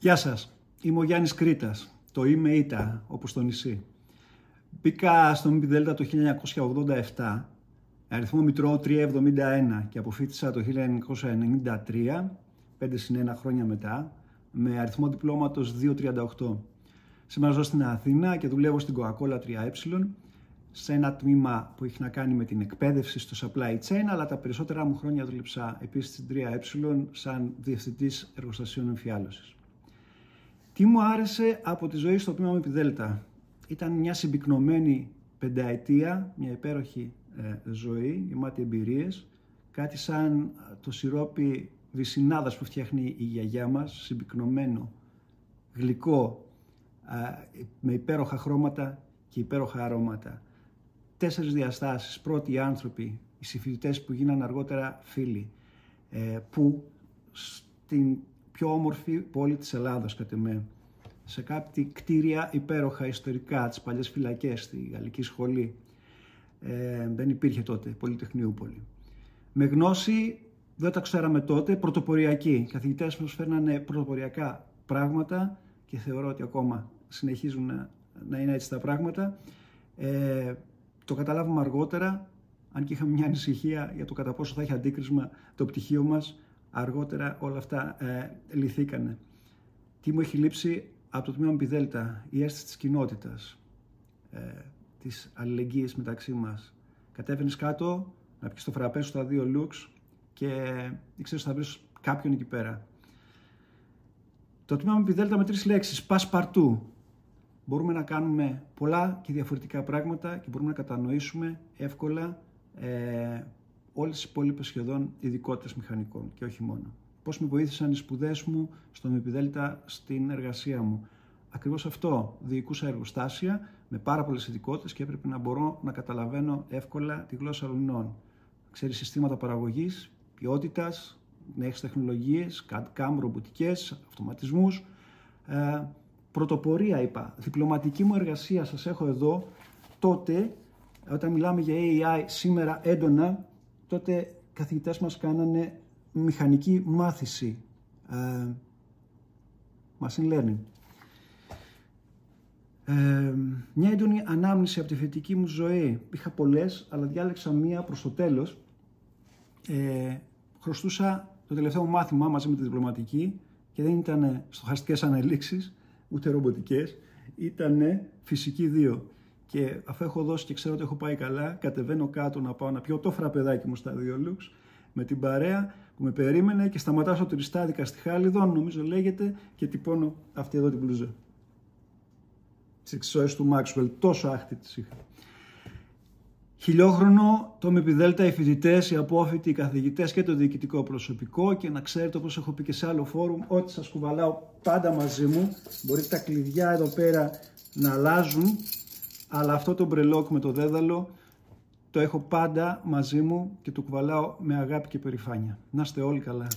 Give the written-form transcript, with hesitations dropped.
Γεια σας, είμαι ο Γιάννης Κρήτας, το είμαι Ήτα, όπως το νησί. Μπήκα στο ΜΠΔ το 1987, αριθμό μητρώου 371 και αποφοίτησα το 1993, 5+1 χρόνια μετά, με αριθμό διπλώματος 238. Σήμερα ζω στην Αθήνα και δουλεύω στην Coca-Cola 3E, σε ένα τμήμα που έχει να κάνει με την εκπαίδευση στο supply chain, αλλά τα περισσότερα μου χρόνια δούλεψα επίσης στην 3E σαν διευθυντής εργοστασίων εμφιάλωσης. Τι μου άρεσε από τη ζωή στο τμήμα ΜΠΔ? Ήταν μια συμπυκνωμένη πενταετία, μια υπέροχη ζωή, γεμάτη εμπειρίες, κάτι σαν το σιρόπι βυσσινάδας που φτιάχνει η γιαγιά μας, συμπυκνωμένο, γλυκό, με υπέροχα χρώματα και υπέροχα αρώματα. 4 διαστάσεις, πρώτοι άνθρωποι, οι συμφοιτητές που γίνανε αργότερα φίλοι, που στην πιο όμορφη πόλη της Ελλάδος, κατ' εμέ, σε κάτι κτίρια υπέροχα ιστορικά, τις παλιές φυλακές, στη Γαλλική Σχολή, δεν υπήρχε τότε Πολυτεχνιούπολη. Με γνώση, δεν τα ξέραμε τότε, πρωτοποριακή. Οι καθηγητές μας φέρνανε πρωτοποριακά πράγματα και θεωρώ ότι ακόμα συνεχίζουν να είναι έτσι τα πράγματα. Το καταλάβουμε αργότερα, αν και είχαμε μια ανησυχία για το κατά πόσο θα έχει αντίκρισμα το πτυχίο μας, αργότερα όλα αυτά λυθήκανε. Τι μου έχει λείψει από το τμήμα ΜΠΔ? Η αίσθηση της κοινότητας, της αλληλεγγύης μεταξύ μας. Κατέβαινες κάτω, να πιεις το φραπέ σου στα 2 λουξ και ήξερες ότι θα βρεις κάποιον εκεί πέρα. Το τμήμα ΜΠΔ με 3 λέξεις, passe-partout. Μπορούμε να κάνουμε πολλά και διαφορετικά πράγματα και μπορούμε να κατανοήσουμε εύκολα όλες τις υπόλοιπες σχεδόν ειδικότητες μηχανικών και όχι μόνο. Πώς με βοήθησαν οι σπουδές μου στο ΜΠΔ στην εργασία μου? Ακριβώς αυτό, διοικούσα εργοστάσια με πάρα πολλές ειδικότητες και έπρεπε να μπορώ να καταλαβαίνω εύκολα τη γλώσσα αλλωνών. Ξέρεις συστήματα παραγωγής, ποιότητας, νέες τεχνολογίες, CAD-CAM, ρομποτικές, αυτοματισμούς. Πρωτοπορία είπα, διπλωματική μου εργασία σας έχω εδώ. Τότε, όταν μιλάμε για AI σήμερα έντονα, τότε καθηγητές μας κάνανε μηχανική μάθηση, machine learning. Μια έντονη ανάμνηση από τη φοιτητική μου ζωή. Είχα πολλές, αλλά διάλεξα μία προς το τέλος. Χρωστούσα το τελευταίο μου μάθημα μαζί με τη διπλωματική και δεν ήταν στοχαστικές αναλύσεις, ούτε ρομποτικές, ήταν φυσική 2. Και αφού έχω δώσει και ξέρω ότι έχω πάει καλά, κατεβαίνω κάτω να πάω να πιω το φραπεδάκι μου στα 2 λουξ με την παρέα που με περίμενε και σταματάω στο τουριστάδικα στη Χάλιδον, νομίζω λέγεται, και τυπώνω αυτή εδώ την μπλούζα. Τις εξισώσεις του Maxwell, τόσο άχτη τις είχα. Χιλιόχρονο το ΜΠΔ, οι φοιτητές, οι απόφοιτοι, οι καθηγητές και το διοικητικό προσωπικό, και να ξέρετε, όπως έχω πει και σε άλλο φόρουμ, ότι σας κουβαλάω πάντα μαζί μου. Μπορείτε τα κλειδιά εδώ πέρα να αλλάζουν, αλλά αυτό το μπρελόκ με το δέδαλο το έχω πάντα μαζί μου και το κουβαλάω με αγάπη και περηφάνεια. Να είστε όλοι καλά.